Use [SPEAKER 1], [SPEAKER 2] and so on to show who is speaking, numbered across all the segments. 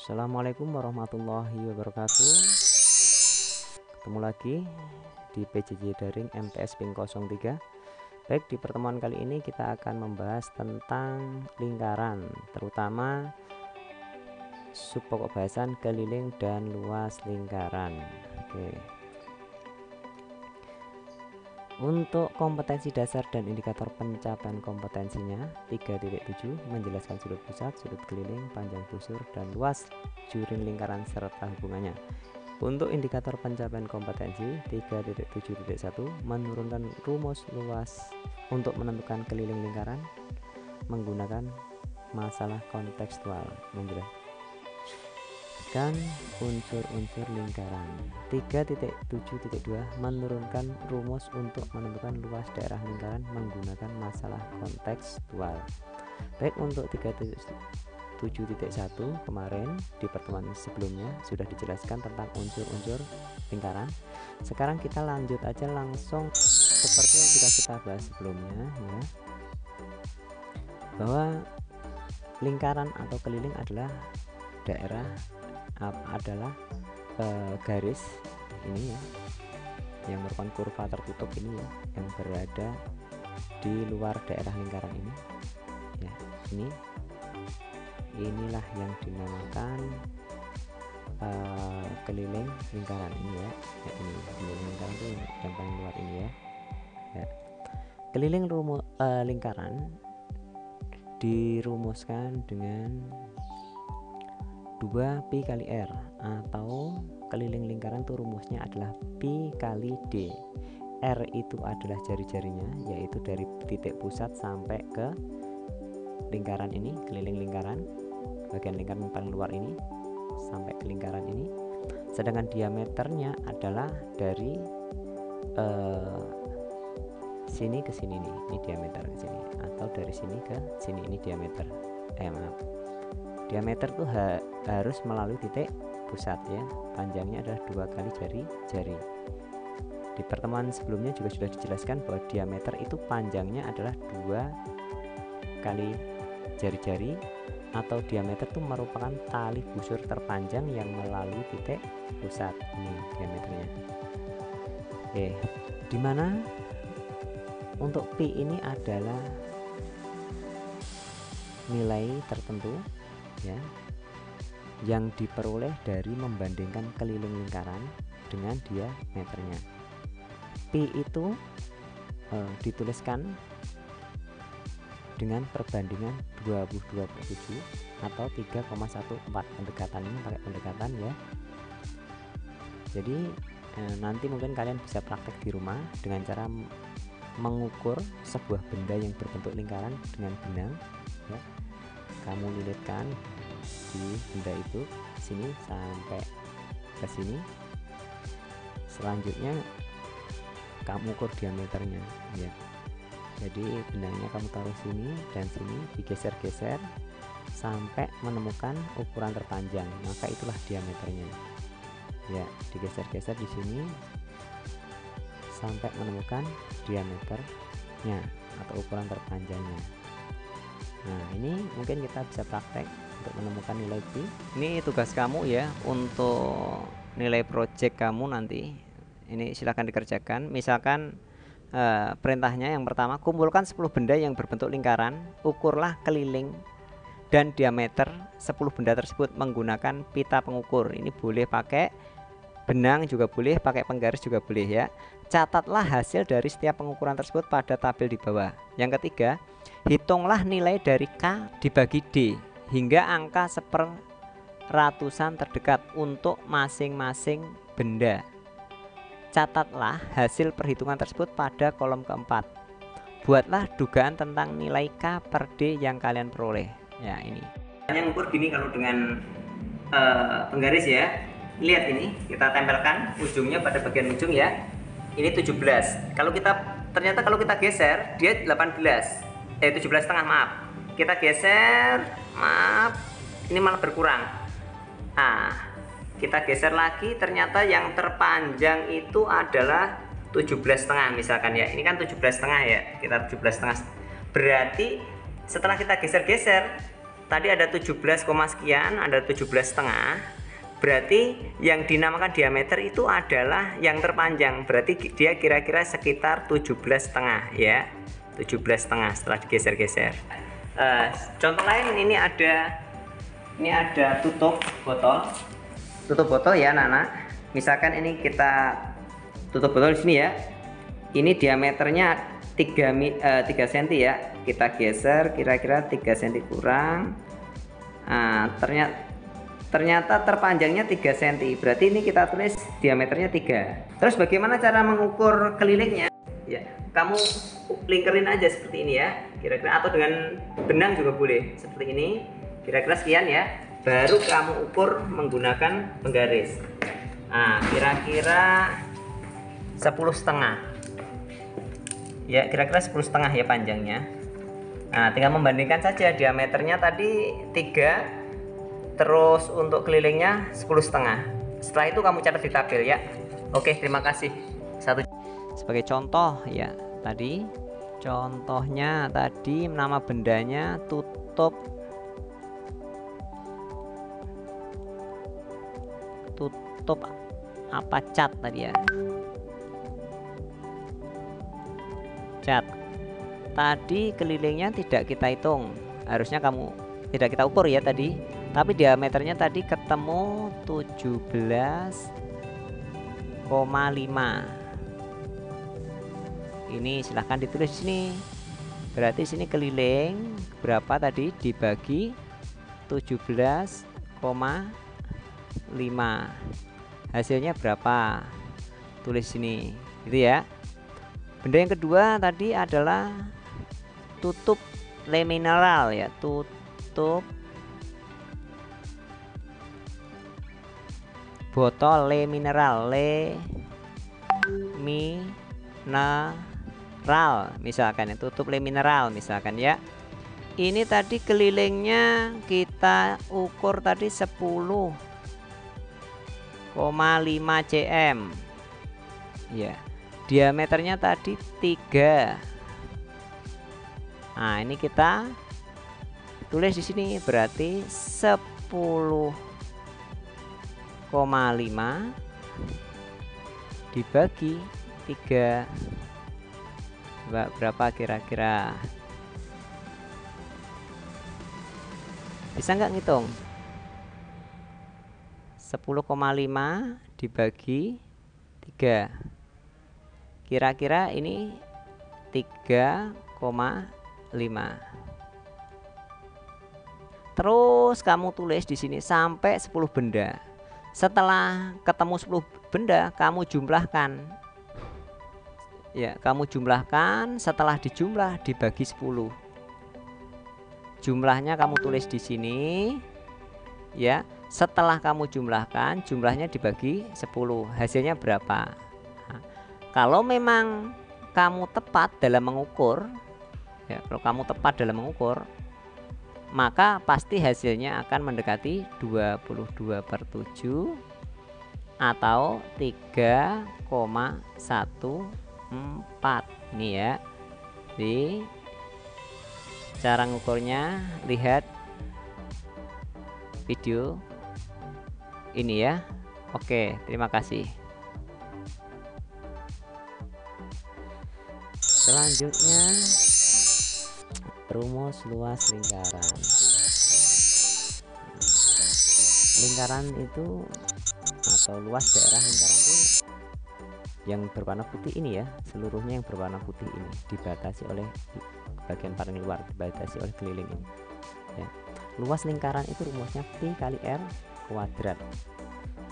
[SPEAKER 1] Assalamualaikum warahmatullahi wabarakatuh. Ketemu lagi di PJJ Daring MTS Ping 03. Baik, di pertemuan kali ini kita akan membahas tentang lingkaran, terutama subpokok bahasan keliling dan luas lingkaran. Oke. Untuk kompetensi dasar dan indikator pencapaian kompetensinya 3.7 menjelaskan sudut pusat, sudut keliling, panjang busur, dan luas juring lingkaran serta hubungannya. Untuk indikator pencapaian kompetensi 3.7.1 menurunkan rumus luas untuk menentukan keliling lingkaran menggunakan masalah kontekstual, menjelaskan unsur-unsur lingkaran. 3.7.2 menurunkan rumus untuk menentukan luas daerah lingkaran menggunakan masalah kontekstual. Baik, untuk 3.7.1 kemarin di pertemuan sebelumnya sudah dijelaskan tentang unsur-unsur lingkaran. Sekarang kita lanjut aja langsung seperti yang sudah kita bahas sebelumnya ya, bahwa lingkaran atau keliling adalah daerah garis ini ya, yang merupakan kurva tertutup ini ya, yang berada di luar daerah lingkaran ini ya. Inilah yang dinamakan keliling lingkaran ini ya. Ini keliling lingkaran itu yang paling luar ini ya. Keliling lingkaran dirumuskan dengan 2 pi kali r, atau keliling lingkaran itu rumusnya adalah pi kali d. R itu adalah jari-jarinya, yaitu dari titik pusat sampai ke lingkaran ini, keliling lingkaran, bagian lingkaran paling luar ini sampai ke lingkaran ini. Sedangkan diameternya adalah dari sini ke sini nih, ini diameter ke sini, atau dari sini ke sini, ini diameter. Diameter tuh harus melalui titik pusat ya. Panjangnya adalah 2 kali jari-jari. Di pertemuan sebelumnya juga sudah dijelaskan bahwa diameter itu panjangnya adalah 2 kali jari-jari, atau diameter itu merupakan tali busur terpanjang yang melalui titik pusat. Ini diameternya. Dimana untuk pi ini adalah nilai tertentu ya, yang diperoleh dari membandingkan keliling lingkaran dengan diameternya. Pi itu dituliskan dengan perbandingan 20-27 atau 3,14. Pendekatan ini pakai pendekatan ya. Jadi nanti mungkin kalian bisa praktek di rumah dengan cara mengukur sebuah benda yang berbentuk lingkaran dengan benang ya. Kamu lilitkan di benda itu sini sampai ke sini. Selanjutnya kamu ukur diameternya ya. Jadi benangnya kamu taruh sini dan sini, digeser-geser sampai menemukan ukuran terpanjang, maka itulah diameternya ya. Digeser-geser di sini sampai menemukan diameternya atau ukuran terpanjangnya. Nah, ini mungkin kita bisa praktek untuk menemukan nilai pi. Ini tugas kamu ya, untuk nilai project kamu nanti. Ini silahkan dikerjakan. Misalkan perintahnya yang pertama, kumpulkan 10 benda yang berbentuk lingkaran, ukurlah keliling dan diameter 10 benda tersebut menggunakan pita pengukur. Ini boleh pakai benang juga boleh, pakai penggaris juga boleh ya. Catatlah hasil dari setiap pengukuran tersebut pada tabel di bawah. Yang ketiga, hitunglah nilai dari K dibagi D hingga angka seperratusan terdekat untuk masing-masing benda. Catatlah hasil perhitungan tersebut pada kolom keempat. Buatlah dugaan tentang nilai K per D yang kalian peroleh. Ya, ini. Hanya ngukur gini kalau dengan penggaris ya. Lihat ini, kita tempelkan ujungnya pada bagian ujung ya. Ini 17. Ternyata kalau kita geser dia 18. 17,5 maaf. Kita geser, maaf, ini malah berkurang. Kita geser lagi, ternyata yang terpanjang itu adalah 17,5 misalkan ya. Ini kan 17,5 ya. Kita 17,5. Berarti setelah kita geser-geser tadi ada 17, sekian, ada 17 setengah. Berarti yang dinamakan diameter itu adalah yang terpanjang. Berarti dia kira-kira sekitar 17 setengah ya. 17 setengah setelah digeser-geser. Contoh lain ini ada tutup botol. Tutup botol ya anak-anak. Misalkan ini kita tutup botol di sini ya. Ini diameternya 3 cm ya. Kita geser kira-kira 3 cm kurang. Nah, ternyata terpanjangnya 3 cm. Berarti ini kita tulis diameternya 3. Terus bagaimana cara mengukur kelilingnya? Ya, kamu lingkerin aja seperti ini ya. Kira-kira atau dengan benang juga boleh. Seperti ini. Kira-kira sekian ya. Baru kamu ukur menggunakan penggaris. Nah, kira-kira 10,5. Ya, kira-kira 10,5 ya panjangnya. Nah, tinggal membandingkan saja diameternya tadi 3, terus untuk kelilingnya 10,5. Setelah itu kamu catat di tabel ya. Oke, terima kasih. Sebagai contoh ya, tadi contohnya tadi nama bendanya tutup apa, cat tadi ya, cat. Tadi kelilingnya tidak kita hitung, harusnya kamu tidak kita ukur ya tadi, tapi diameternya tadi ketemu 17,5. Ini silahkan ditulis di sini. Berarti sini keliling berapa tadi dibagi 17,5. Hasilnya berapa? Tulis sini. Gitu ya. Benda yang kedua tadi adalah tutup le mineral ya, tutup botol le mineral, misalkan ya, tutup le mineral misalkan ya. Ini tadi kelilingnya kita ukur tadi 10,5 cm ya. Diameternya tadi 3. Nah, ini kita tulis di sini berarti 10,5 dibagi 3. Berapa kira-kira? Bisa nggak ngitung? 10,5 dibagi 3. Kira-kira ini 3,5. Terus kamu tulis di sini sampai 10 benda. Setelah ketemu 10 benda, kamu jumlahkan. Ya, kamu jumlahkan, setelah dijumlah dibagi 10. Jumlahnya kamu tulis di sini. Ya, setelah kamu jumlahkan, jumlahnya dibagi 10. Hasilnya berapa? Nah, kalau memang kamu tepat dalam mengukur, ya, kalau kamu tepat dalam mengukur, maka pasti hasilnya akan mendekati 22/7 atau 3,14. Ini ya. Di cara ngukurnya lihat video ini ya. Oke, terima kasih. Selanjutnya rumus luas lingkaran. Lingkaran itu atau luas daerah lingkaran itu yang berwarna putih ini ya, seluruhnya yang berwarna putih ini dibatasi oleh bagian paling luar, dibatasi oleh keliling ini ya. Luas lingkaran itu rumusnya Pi kali R kuadrat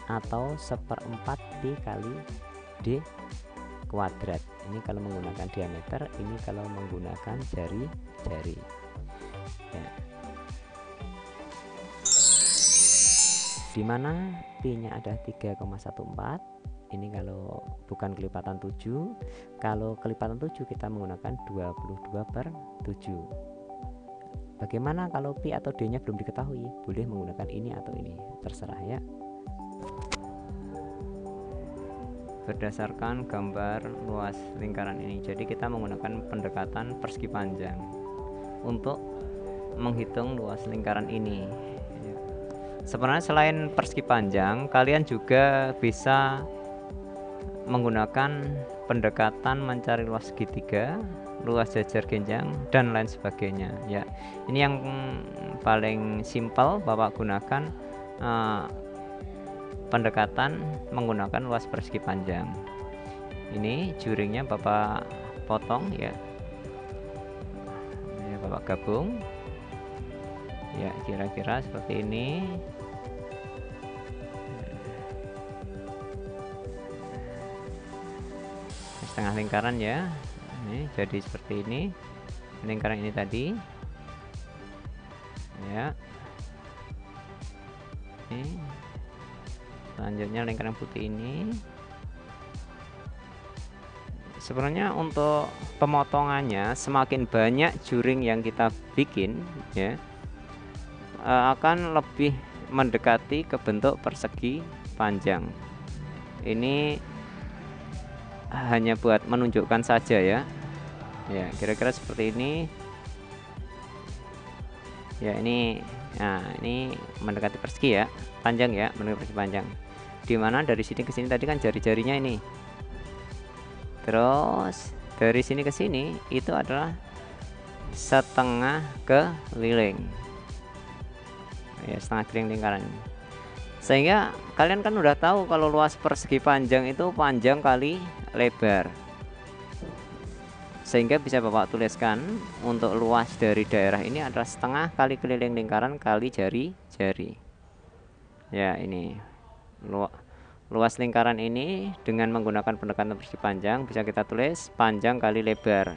[SPEAKER 1] atau 1/4 Pi kali D kuadrat. Ini kalau menggunakan diameter, ini kalau menggunakan jari-jari ya. Dimana P-nya ada 3,14. Ini kalau bukan kelipatan 7. Kalau kelipatan 7 kita menggunakan 22/7. Bagaimana kalau Pi atau D nya belum diketahui? Boleh menggunakan ini atau ini, terserah ya. Berdasarkan gambar luas lingkaran ini, jadi kita menggunakan pendekatan persegi panjang untuk menghitung luas lingkaran ini. Sebenarnya selain persegi panjang, kalian juga bisa menggunakan pendekatan mencari luas segitiga, luas jajar genjang, dan lain sebagainya. Ya, ini yang paling simpel Bapak gunakan pendekatan menggunakan luas persegi panjang. Ini juringnya Bapak potong ya. Ini Bapak gabung. Ya, kira-kira seperti ini. Setengah lingkaran ya. Ini jadi seperti ini. Lingkaran ini tadi. Ya. Ini. Selanjutnya lingkaran putih ini. Sebenarnya untuk pemotongannya semakin banyak juring yang kita bikin ya, akan lebih mendekati ke bentuk persegi panjang. Ini hanya buat menunjukkan saja ya. Ya, kira-kira seperti ini. Ya, ini mendekati persegi ya, panjang ya, mendekati persegi panjang. Dimana dari sini ke sini tadi kan jari-jarinya ini. Terus dari sini ke sini itu adalah setengah keliling. Ya, setengah keliling lingkaran. Sehingga kalian kan udah tahu kalau luas persegi panjang itu panjang kali lebar. Sehingga bisa Bapak tuliskan untuk luas dari daerah ini adalah setengah kali keliling lingkaran kali jari-jari. Ya, ini luas lingkaran ini dengan menggunakan pendekatan persegi panjang bisa kita tulis panjang kali lebar.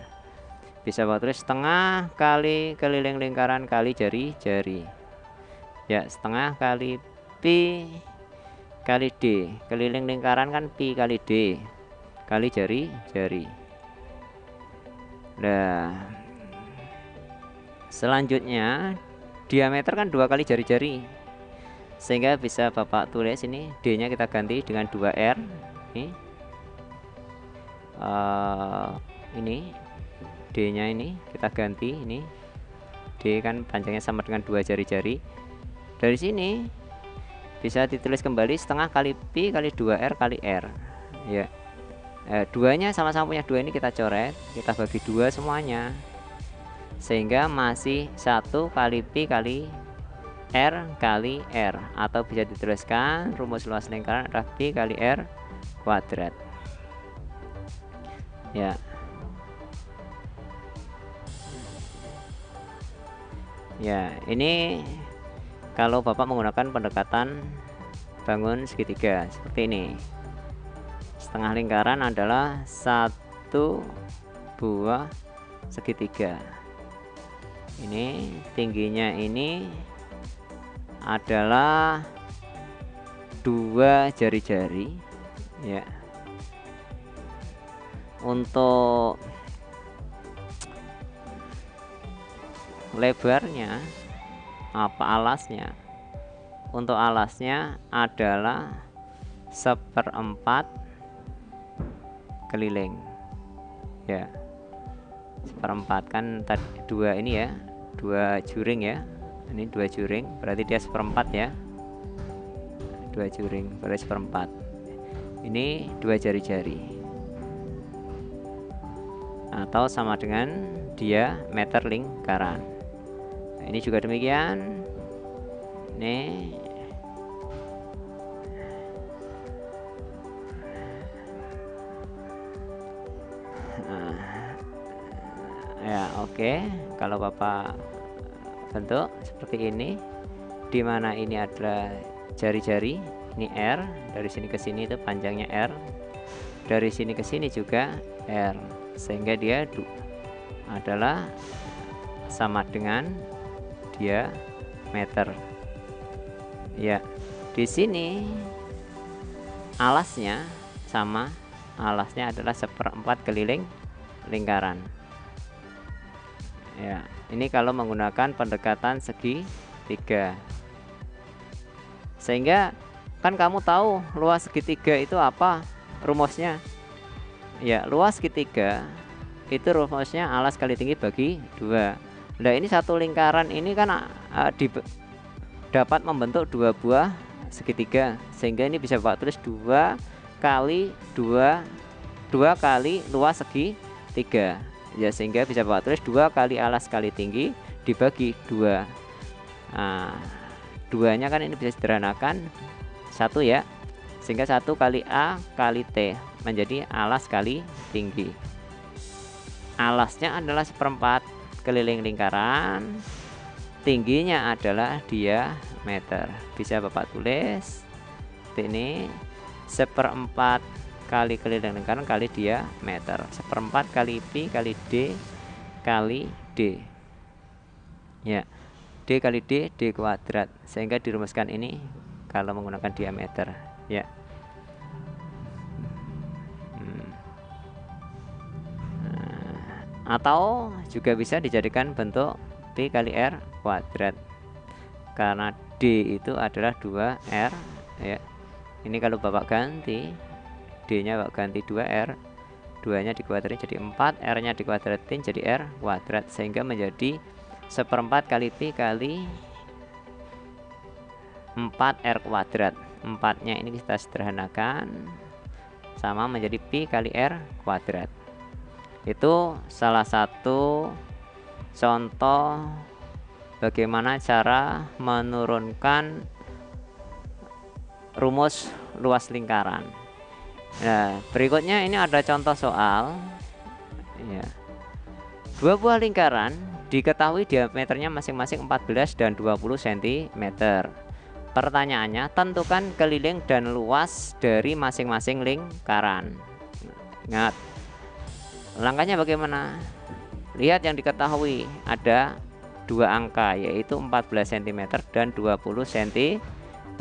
[SPEAKER 1] Bisa Bapak tulis setengah kali keliling lingkaran kali jari-jari. Ya, setengah kali pi kali d. Keliling lingkaran kan pi kali d kali jari-jari. Nah, selanjutnya diameter kan 2 kali jari-jari. Sehingga bisa Bapak tulis ini D-nya kita ganti dengan 2R. Ini D-nya ini kita ganti, ini D kan panjangnya sama dengan 2 jari-jari. Dari sini bisa ditulis kembali setengah kali pi kali 2R kali R ya. Duanya sama-sama punya 2 ini kita coret, kita bagi 2 semuanya, sehingga masih 1 kali pi kali R kali R, atau bisa dituliskan rumus luas lingkaran adalah pi kali R kuadrat ya. Ya, ini kalau Bapak menggunakan pendekatan bangun segitiga seperti ini. Setengah lingkaran adalah 1 buah segitiga. Ini tingginya ini adalah 2 jari-jari ya. Untuk lebarnya apa alasnya? Untuk alasnya adalah 1/4 keliling ya. 1/4 kan tadi 2 ini ya, 2 juring ya. Ini 2 juring berarti dia 1/4 ya. 2 juring berarti 1/4. Ini 2 jari-jari atau sama dengan diameter lingkaran. Nah, ini juga demikian. Nih ya, oke. Kalau Bapak bentuk seperti ini, dimana ini adalah jari-jari, ini R, dari sini ke sini itu panjangnya R, dari sini ke sini juga R, sehingga dia adalah sama dengan diameter ya. Di sini alasnya sama, alasnya adalah 1/4 keliling lingkaran ya. Ini kalau menggunakan pendekatan segitiga, sehingga kan kamu tahu luas segitiga itu apa rumusnya ya. Luas segitiga itu rumusnya alas kali tinggi bagi 2. Nah, ini satu lingkaran ini kan dapat membentuk dua buah segitiga, sehingga ini bisa Bapak tulis 2 kali 2 kali luas segitiga ya, sehingga bisa Bapak tulis 2 kali alas kali tinggi dibagi 2. Nah, 2-nya kan ini bisa sederhanakan 1 ya, sehingga 1 kali A kali T menjadi alas kali tinggi. Alasnya adalah 1/4 keliling lingkaran, tingginya adalah diameter. Bisa Bapak tulis ini 1/4 kali keliling lingkaran kali diameter, 1/4 kali pi kali D kali D ya, D kali D, D kuadrat, sehingga dirumuskan ini kalau menggunakan diameter ya. Atau juga bisa dijadikan bentuk P kali R kuadrat, karena D itu adalah 2R ya. Ini kalau Bapak ganti D nya Bapak ganti 2R, 2 nya dikuadratin jadi 4, R nya dikuadratin jadi R kuadrat, sehingga menjadi 1/4 kali P kali 4R kuadrat. 4 nya ini kita sederhanakan sama menjadi P kali R kuadrat. Itu salah satu contoh bagaimana cara menurunkan rumus luas lingkaran. Nah, berikutnya ini ada contoh soal ya. 2 buah lingkaran diketahui diameternya masing-masing 14 dan 20 cm. Pertanyaannya, tentukan keliling dan luas dari masing-masing lingkaran. Ingat, langkahnya bagaimana? Lihat yang diketahui ada 2 angka, yaitu 14 cm dan 20 cm.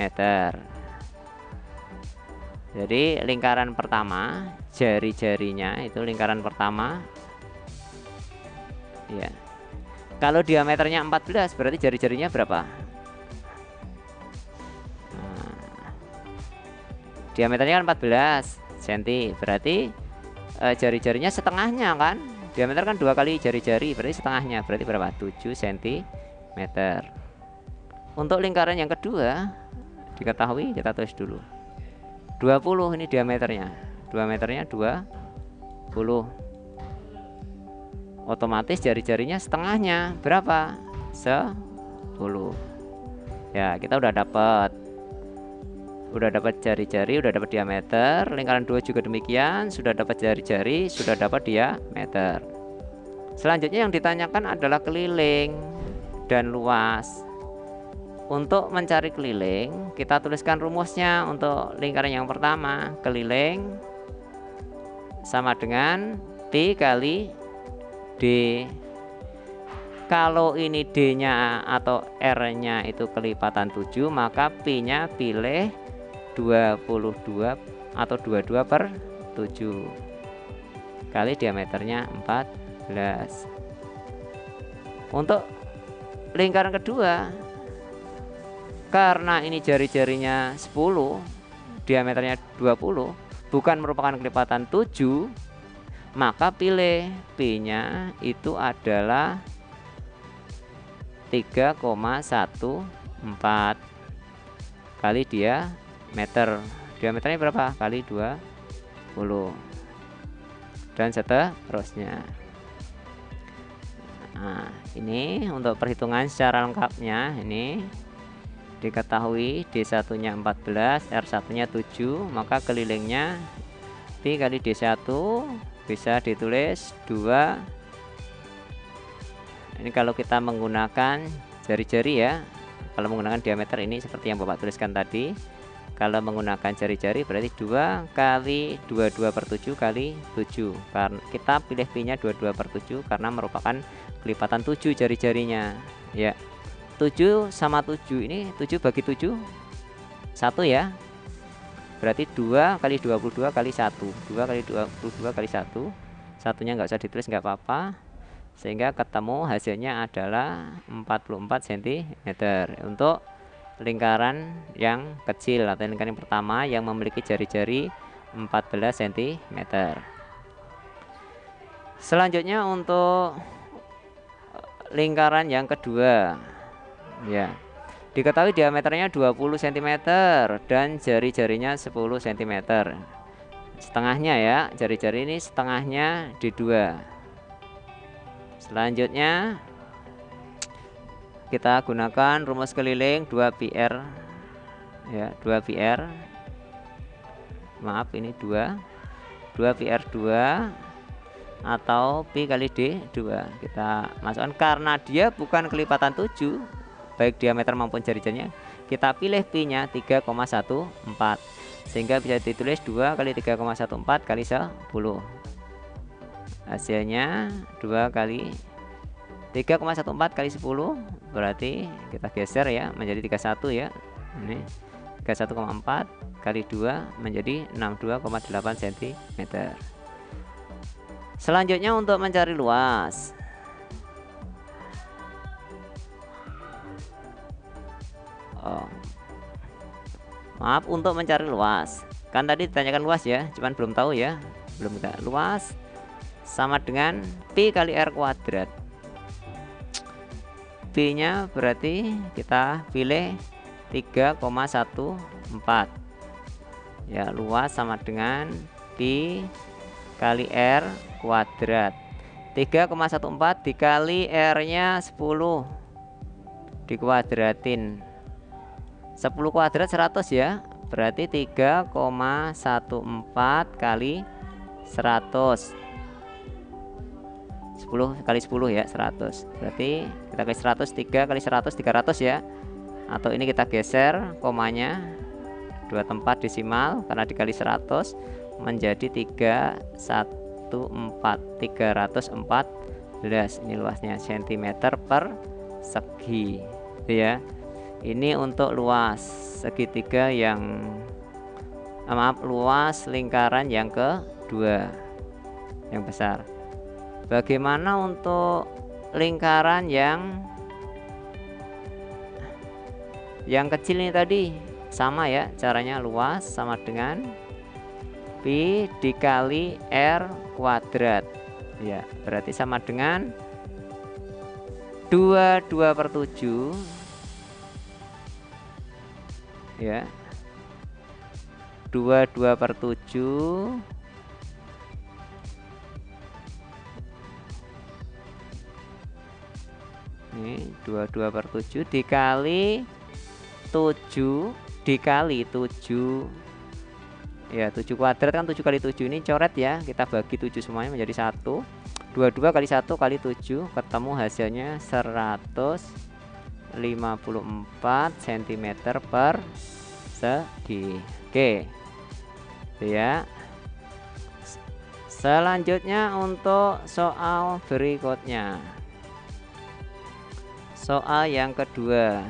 [SPEAKER 1] Jadi lingkaran pertama, jari-jarinya itu lingkaran pertama ya. Kalau diameternya 14 berarti jari-jarinya berapa? Diameternya kan 14 cm, berarti jari-jarinya setengahnya kan, diameter kan 2 kali jari-jari, berarti setengahnya, berarti berapa? 7 cm. Untuk lingkaran yang kedua diketahui, kita tulis dulu 20, ini diameternya 20, otomatis jari-jarinya setengahnya berapa? 10 ya. Kita udah dapat jari-jari, udah dapat diameter. Lingkaran 2 juga demikian, sudah dapat jari-jari, sudah dapat diameter. Selanjutnya yang ditanyakan adalah keliling dan luas. Untuk mencari keliling, kita tuliskan rumusnya. Untuk lingkaran yang pertama, keliling sama dengan P kali D. Kalau ini D-nya atau R-nya itu kelipatan 7, maka P-nya pilih 22 atau 22/7 kali diameternya 14. Untuk lingkaran kedua, karena ini jari-jarinya 10, diameternya 20, bukan merupakan kelipatan 7, maka pilih P-nya itu adalah 3,14 kali diameter. Diameternya berapa? Kali 20 dan seterusnya. Nah, ini untuk perhitungan secara lengkapnya. Ini diketahui D1 nya 14, R1 nya 7, maka kelilingnya P kali D1 bisa ditulis 2. Ini kalau kita menggunakan jari-jari ya. Kalau menggunakan diameter ini seperti yang Bapak tuliskan tadi. Kalau menggunakan jari-jari berarti 2 kali 22/7 kali 7. Karena kita pilih P-nya 22/7 karena merupakan kelipatan 7 jari-jarinya ya. 7 sama 7, ini 7 bagi 7 1 ya. Berarti 2 kali 22 kali 1. 2 kali 22 kali 1. Satunya nggak usah ditulis, nggak apa-apa. Sehingga ketemu hasilnya adalah 44 cm untuk lingkaran yang kecil atau lingkaran yang pertama yang memiliki jari-jari 14 cm. Selanjutnya untuk lingkaran yang kedua. Ya. Diketahui diameternya 20 cm dan jari-jarinya 10 cm. Setengahnya ya, jari-jari ini setengahnya D2. Selanjutnya kita gunakan rumus keliling 2πr ya, 2πr. Maaf, ini 2πr2 atau pi kali D2. Kita masukkan karena dia bukan kelipatan 7 baik diameter maupun jari-jarinya, kita pilih pi-nya 3,14 sehingga bisa ditulis 2 kali 3,14 kali 10. Hasilnya 2 kali 3,14 kali 10, berarti kita geser ya menjadi 31 ya. Ini 31,4 kali 2 menjadi 62,8 cm. Selanjutnya untuk mencari luas. Maaf, untuk mencari luas. Kan tadi ditanyakan luas ya, cuman belum tahu ya. Belum kita luas sama dengan pi kali r kuadrat. Pi-nya berarti kita pilih 3,14. Ya, luas sama dengan pi kali r kuadrat. 3,14 dikali r-nya 10 dikuadratin. 10 kuadrat 100 ya, berarti 3,14 kali 100. 10 kali 10 ya, 100. Berarti kita kali 100, 3 kali 100, 300 ya. Atau ini kita geser komanya 2 tempat desimal karena dikali 100 menjadi 314. Ini luasnya cm per segi ya. Ini untuk luas segitiga yang luas lingkaran yang kedua yang besar. Bagaimana untuk lingkaran yang kecil ini tadi? Sama ya caranya, luas sama dengan pi dikali r kuadrat ya, berarti sama dengan 22/7 ya, 22/7 ini 22/7 dikali 7 dikali 7 ya, 7 kuadrat kan 7 kali 7 ini coret ya, kita bagi 7 semuanya menjadi 1. 22 kali 1 kali 7 ketemu hasilnya 154 cm per segi. Oke ya. Selanjutnya untuk soal berikutnya, soal yang kedua.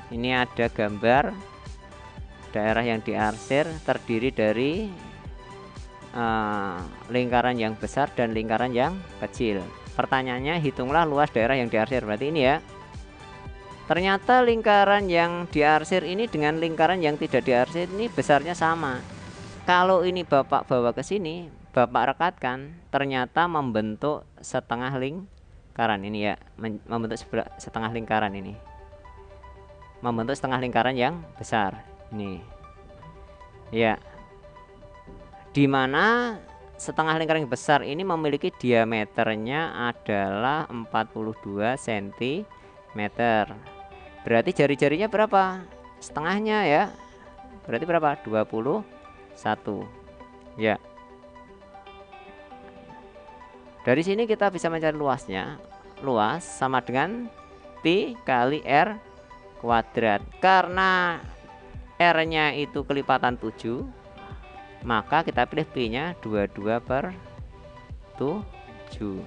[SPEAKER 1] Ini ada gambar daerah yang diarsir terdiri dari lingkaran yang besar dan lingkaran yang kecil. Pertanyaannya, hitunglah luas daerah yang diarsir. Berarti ini ya, ternyata lingkaran yang diarsir ini dengan lingkaran yang tidak diarsir ini besarnya sama. Kalau ini Bapak bawa ke sini, Bapak rekatkan, ternyata membentuk setengah lingkaran ini ya, membentuk setengah lingkaran ini, membentuk setengah lingkaran yang besar ini ya, dimana setengah lingkaran yang besar ini memiliki diameternya adalah 42 cm. Berarti jari-jarinya berapa? Setengahnya ya, berarti berapa? 21 ya. Dari sini kita bisa mencari luasnya. Luas sama dengan pi kali r kuadrat. Karena r-nya itu kelipatan 7, maka kita pilih pi-nya 22/7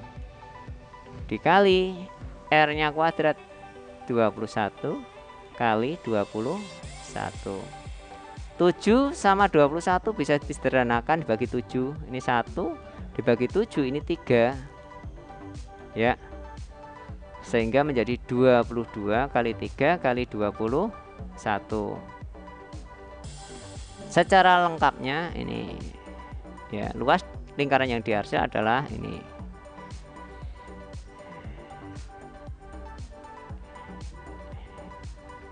[SPEAKER 1] dikali r-nya kuadrat 21 kali 21. 7 sama 21 bisa disederhanakan dibagi 7. Ini 1 dibagi 7, ini 3 ya, sehingga menjadi 22 kali 3 kali 21. Secara lengkapnya ini ya, luas lingkaran yang diarsir adalah ini.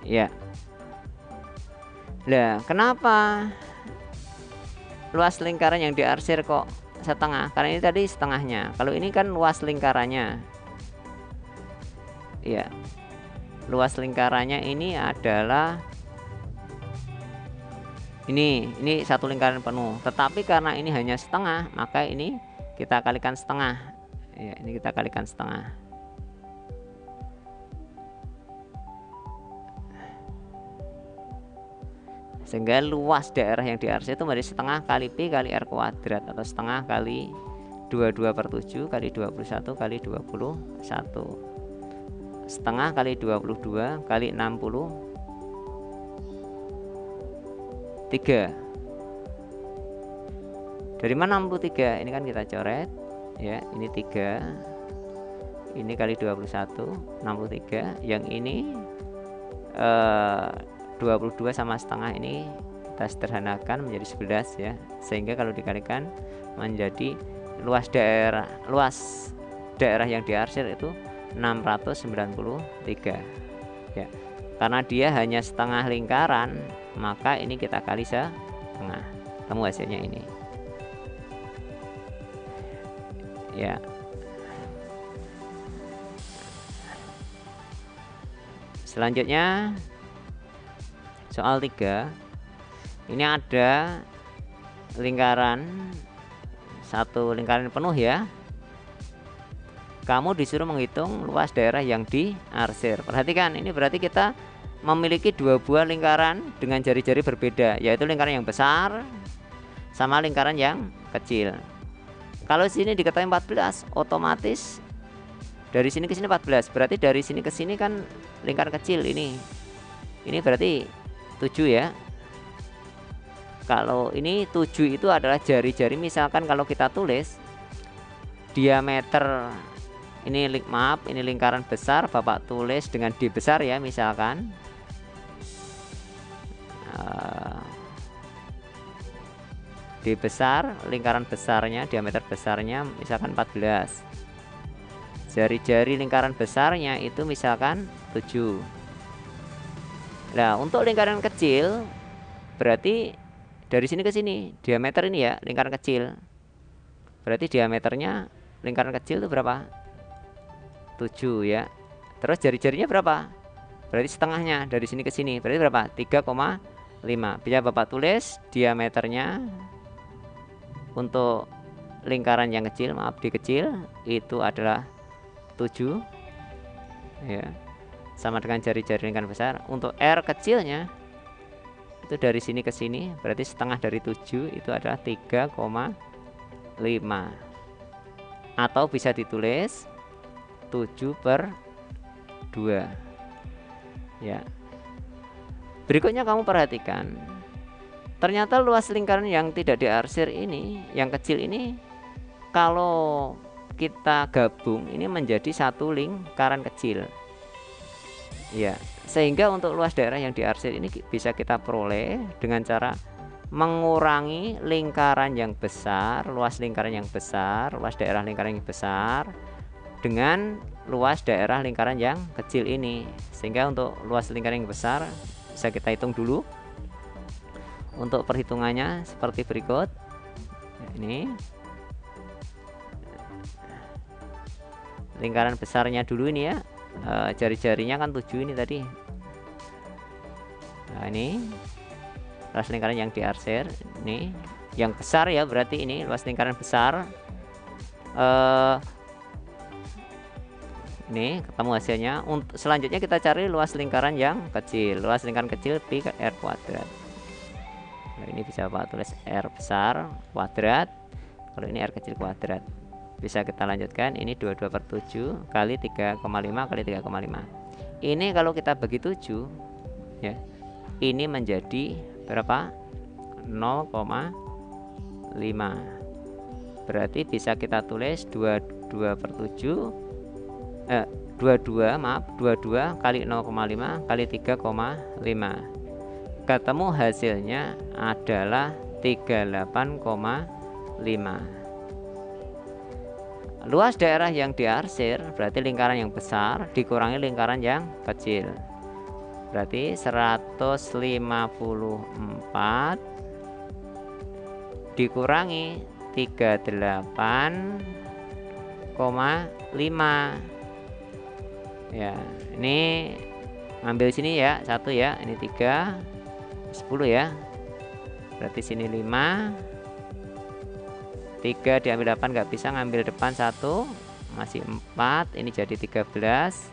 [SPEAKER 1] Ya. Lah, kenapa luas lingkaran yang diarsir kok setengah? Karena ini tadi setengahnya. Kalau ini kan luas lingkarannya. Ya. Luas lingkarannya ini adalah ini satu lingkaran penuh, tetapi karena ini hanya setengah, maka ini kita kalikan setengah. Ya, ini kita kalikan setengah. Sehingga luas daerah yang diarsir itu menjadi setengah kali Pi kali R kuadrat, atau setengah kali 22/7 kali 21 kali 21, setengah kali 22 kali 63. Dari mana 63? Ini kan kita coret ya, ini 3, ini kali 21 63, yang ini 22 sama setengah, ini kita sederhanakan menjadi 11 ya, sehingga kalau dikalikan menjadi luas daerah yang diarsir itu 693 ya. Karena dia hanya setengah lingkaran, maka ini kita kali setengah, temu hasilnya ini ya. Selanjutnya soal 3. Ini ada lingkaran, satu lingkaran penuh ya. Kamu disuruh menghitung luas daerah yang diarsir. Perhatikan, ini berarti kita memiliki dua buah lingkaran dengan jari-jari berbeda, yaitu lingkaran yang besar sama lingkaran yang kecil. Kalau sini diketahui 14, otomatis dari sini ke sini 14, berarti dari sini ke sini kan lingkaran kecil ini berarti 7 ya. Kalau ini 7 itu adalah jari-jari, misalkan kalau kita tulis diameter ini, maaf, ini lingkaran besar, Bapak tulis dengan D besar ya, misalkan D besar, lingkaran besarnya, diameter besarnya misalkan 14, jari-jari lingkaran besarnya itu misalkan 7. Nah, untuk lingkaran kecil berarti dari sini ke sini diameter ini ya, lingkaran kecil, berarti diameternya lingkaran kecil itu berapa? 7 ya. Terus jari-jarinya berapa? Berarti setengahnya dari sini ke sini, berarti berapa? 3,5. Bisa Bapak tulis diameternya untuk lingkaran yang kecil, maaf, di kecil itu adalah 7 ya, sama dengan jari-jari lingkaran besar. Untuk R kecilnya itu dari sini ke sini, berarti setengah dari 7 itu adalah 3,5, atau bisa ditulis 7/2 ya. Berikutnya kamu perhatikan, ternyata luas lingkaran yang tidak diarsir ini, yang kecil ini, kalau kita gabung ini menjadi satu lingkaran kecil ya. Sehingga untuk luas daerah yang diarsir ini bisa kita peroleh dengan cara mengurangi lingkaran yang besar, luas lingkaran yang besar, luas daerah lingkaran yang besar dengan luas daerah lingkaran yang kecil ini. Sehingga untuk luas lingkaran yang besar bisa kita hitung dulu. Untuk perhitungannya seperti berikut. Ini lingkaran besarnya dulu ini ya, jari-jarinya kan 7 ini tadi. Nah, ini luas lingkaran yang diarsir, ini yang besar ya, berarti ini luas lingkaran besar. Ini ketemu hasilnya. Untuk selanjutnya kita cari luas lingkaran yang kecil. Luas lingkaran kecil Pi R kuadrat. Nah, ini bisa Pak tulis R besar kuadrat, kalau ini R kecil kuadrat. Bisa kita lanjutkan, ini 22/7 kali 3,5 kali 3,5. Ini kalau kita bagi 7 ya, ini menjadi berapa? 0,5. Berarti bisa kita tulis 22/7 22 kali 0,5 kali 3,5. Ketemu hasilnya adalah 38,5. Luas daerah yang diarsir berarti lingkaran yang besar dikurangi lingkaran yang kecil. Berarti 154 dikurangi 38,5. Ya, ini ngambil sini ya, 1 ya, ini 3, 10 ya. Berarti sini 5, 3 diambil 8 nggak bisa, ngambil depan 1, masih 4, ini jadi 13.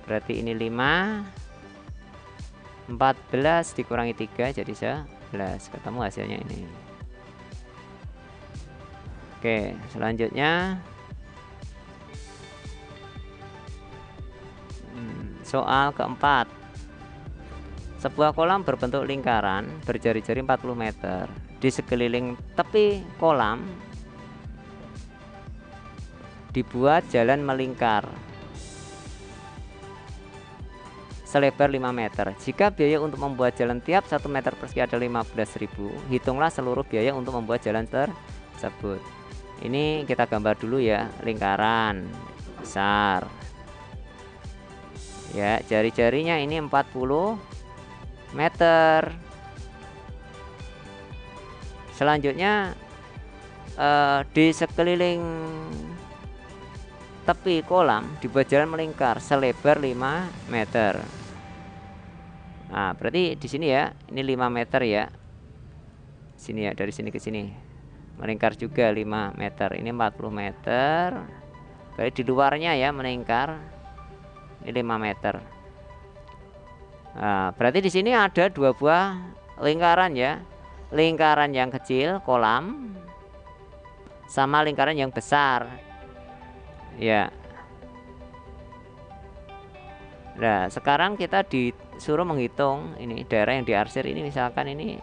[SPEAKER 1] Berarti ini 5, 14 dikurangi 3 jadi 11. Ketemu hasilnya ini. Oke, selanjutnya soal keempat. Sebuah kolam berbentuk lingkaran berjari-jari 40 meter. Di sekeliling tepi kolam dibuat jalan melingkar selebar 5 meter. Jika biaya untuk membuat jalan tiap 1 meter persegi ada 15.000, hitunglah seluruh biaya untuk membuat jalan tersebut. Ini kita gambar dulu ya, lingkaran besar. Ya, jari-jarinya ini 40 meter. Selanjutnya di sekeliling tepi kolam dibuat jalan melingkar selebar 5 meter. Nah, berarti di sini ya, ini 5 meter ya. Sini ya, dari sini ke sini. Melingkar juga 5 meter. Ini 40 meter. Berarti di luarnya ya melingkar. Ini 5 meter. Nah, berarti di sini ada 2 buah lingkaran ya. Lingkaran yang kecil, kolam, sama lingkaran yang besar. Ya. Nah, sekarang kita disuruh menghitung ini daerah yang diarsir ini, misalkan ini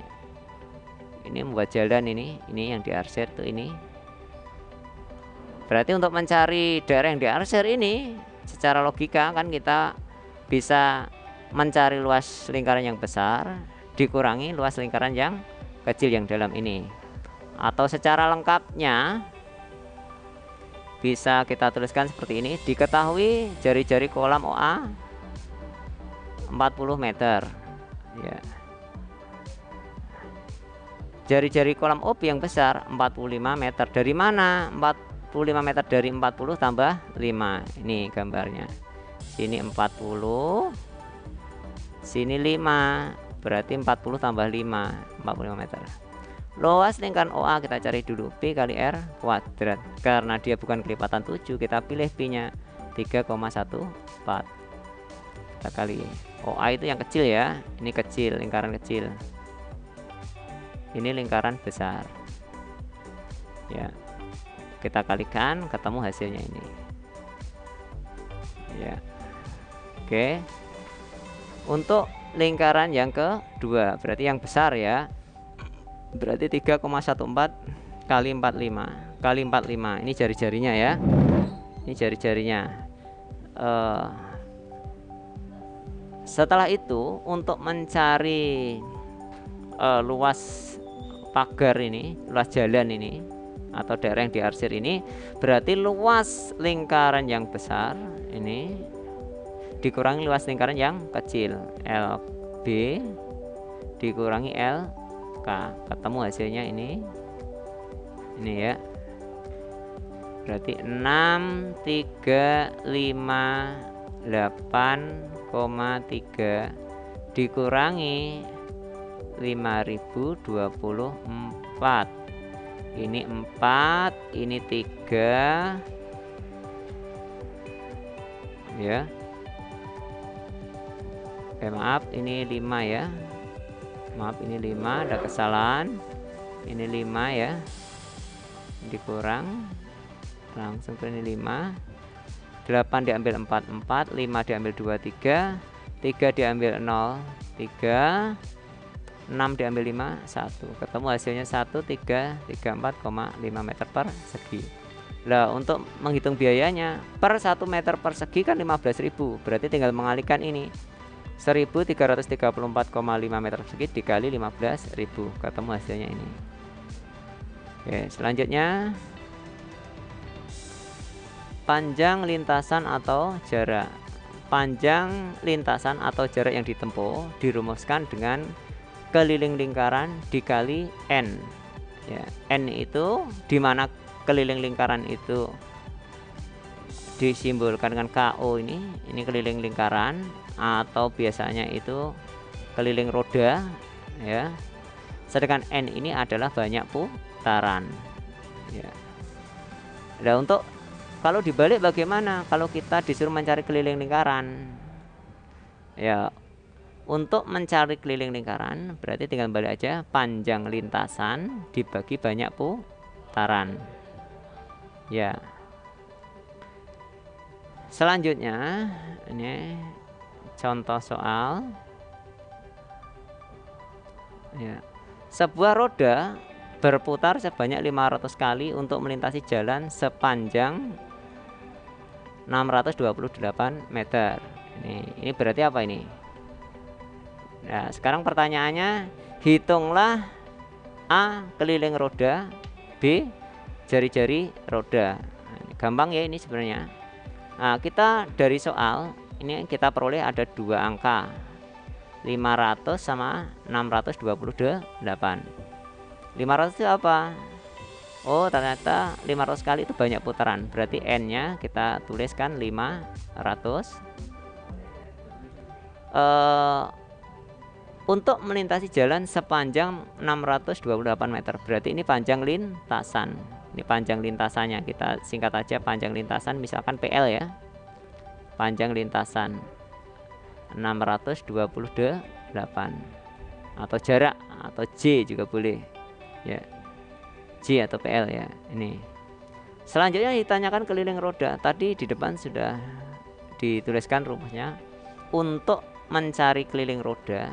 [SPEAKER 1] membuat jalan ini yang diarsir tuh ini. Berarti untuk mencari daerah yang diarsir ini secara logika kan kita bisa mencari luas lingkaran yang besar dikurangi luas lingkaran yang kecil yang dalam ini. Atau secara lengkapnya bisa kita tuliskan seperti ini. Diketahui jari-jari kolam OA 40 meter ya. Jari-jari kolam OB yang besar 45 meter. Dari mana? 45 meter dari 40 tambah 5. Ini gambarnya. Sini 40, sini 5. Berarti 40 tambah 5, 45 meter. Luas lingkaran OA kita cari dulu, P kali R kuadrat. Karena dia bukan kelipatan 7, kita pilih P-nya 3,14. Kita kali OA itu yang kecil ya. Ini kecil, lingkaran kecil. Ini lingkaran besar. Ya. Kita kalikan, ketemu hasilnya ini. Ya. Oke. Untuk lingkaran yang kedua, berarti yang besar ya. Berarti 3,14 kali 45 kali 45. Ini jari-jarinya ya. Ini jari-jarinya. Setelah itu untuk mencari luas pagar ini, luas jalan ini atau daerah yang diarsir ini, berarti luas lingkaran yang besar ini dikurangi luas lingkaran yang kecil, LB dikurangi LK. Ketemu hasilnya ini ya. Berarti 6358,3 dikurangi 5024. Ini 4, ini 3 ya. Maaf, ini 5 ya. Maaf, ini 5, ada kesalahan. Ini 5 ya. Dikurang langsung ke ini 5. 8 diambil 4, 4, 5 diambil 2, 3, 3 diambil 0, 3, 6 diambil 5, 1. Ketemu hasilnya 1334,5 meter persegi. Nah, untuk menghitung biayanya per 1 meter persegi kan 15.000. Berarti tinggal mengalihkan ini 1334,5 meter persegi dikali 15.000. Ketemu hasilnya ini. Oke, selanjutnya panjang lintasan atau jarak. panjang lintasan atau jarak yang ditempuh dirumuskan dengan keliling lingkaran dikali N. Ya, N itu dimana keliling lingkaran itu disimbolkan dengan KO ini keliling lingkaran, atau biasanya itu keliling roda ya. Sedangkan N ini adalah banyak putaran ya. Nah, untuk kalau dibalik bagaimana? Kalau kita disuruh mencari keliling lingkaran ya, untuk mencari keliling lingkaran berarti tinggal balik aja panjang lintasan dibagi banyak putaran ya. Selanjutnya ini contoh soal ya. Sebuah roda berputar sebanyak 500 kali untuk melintasi jalan sepanjang 628 meter. Ini berarti apa ini? Nah, sekarang pertanyaannya, hitunglah A keliling roda, B jari-jari roda. Nah, gampang ya ini sebenarnya. Nah, kita dari soal ini kita peroleh ada dua angka, 500 sama 628. 500 itu apa? Oh, ternyata 500 kali itu banyak putaran. Berarti N-nya kita tuliskan 500. Untuk melintasi jalan sepanjang 628 meter. Berarti ini panjang lintasan. Ini panjang lintasannya. Kita singkat aja panjang lintasan, misalkan PL ya. Panjang lintasan 628 atau jarak atau J juga boleh ya, J atau PL ya. Ini selanjutnya ditanyakan keliling roda. Tadi di depan sudah dituliskan rumusnya. Untuk mencari keliling roda,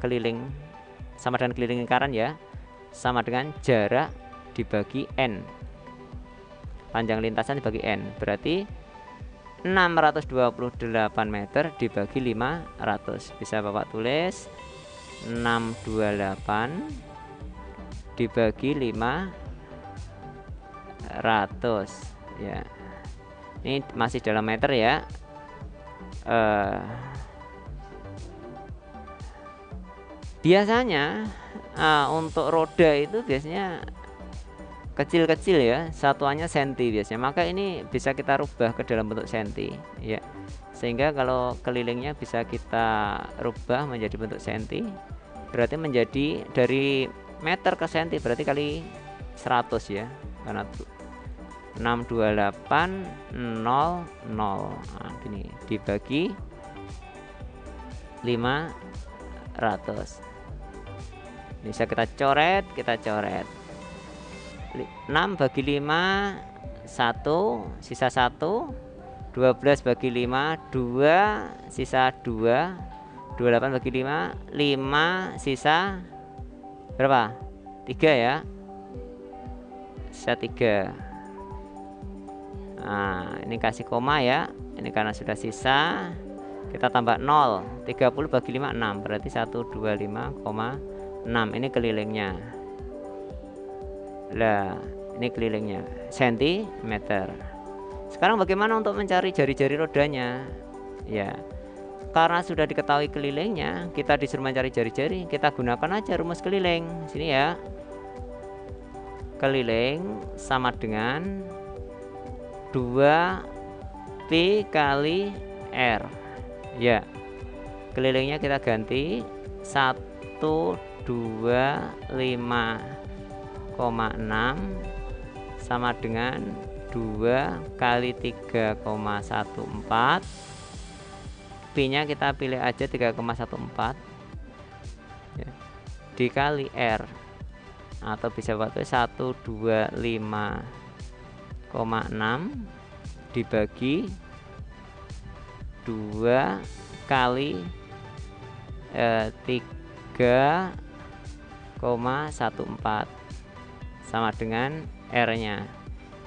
[SPEAKER 1] keliling sama dengan keliling lingkaran ya, sama dengan jarak dibagi N, panjang lintasan dibagi N. Berarti 628 meter dibagi 500. Bisa Bapak tulis 628 dibagi 500 ya. Ini masih dalam meter ya. Biasanya untuk roda itu biasanya kecil-kecil ya, satuannya senti biasanya, maka ini bisa kita rubah ke dalam bentuk senti ya, sehingga kalau kelilingnya bisa kita rubah menjadi bentuk senti, berarti menjadi dari meter ke senti berarti kali 100 ya, karena 62800 gini dibagi 500. Bisa kita coret 6 bagi 5 1, sisa 1, 12 bagi 5 2, sisa 2, 28 bagi 5 5, sisa berapa? 3 ya, sisa 3. Nah, ini kasih koma ya, ini karena sudah sisa kita tambah 0. 30 bagi 5 6, berarti 125,6. ini kelilingnya. Lah, ini kelilingnya sentimeter. Sekarang bagaimana untuk mencari jari-jari rodanya? Ya, karena sudah diketahui kelilingnya, kita disuruh mencari jari-jari, kita gunakan aja rumus keliling. Sini ya. Keliling sama dengan 2P kali R. Ya. Kelilingnya kita ganti 125,6 sama dengan 2 kali 3,14. P nya kita pilih aja 3,14 ya, dikali R, atau bisa waktu 125,6 dibagi 2 kali 3,14 sama dengan R nya.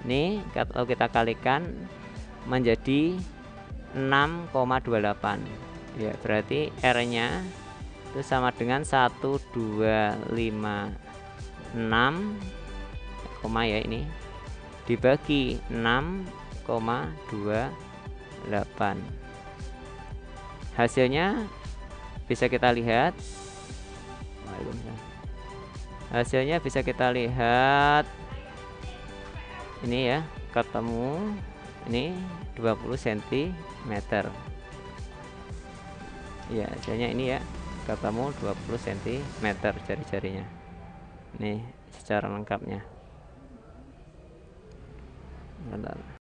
[SPEAKER 1] Ini kalau kita kalikan menjadi 6,28 ya, berarti R nya itu sama dengan 1256 koma ya, ini dibagi 6,28. Hasilnya bisa kita lihat. Hasilnya bisa kita lihat ini ya, ketemu ini 20 cm ya. Hasilnya ini ya, ketemu 20 cm jari-jarinya nih secara lengkapnya. Bentar.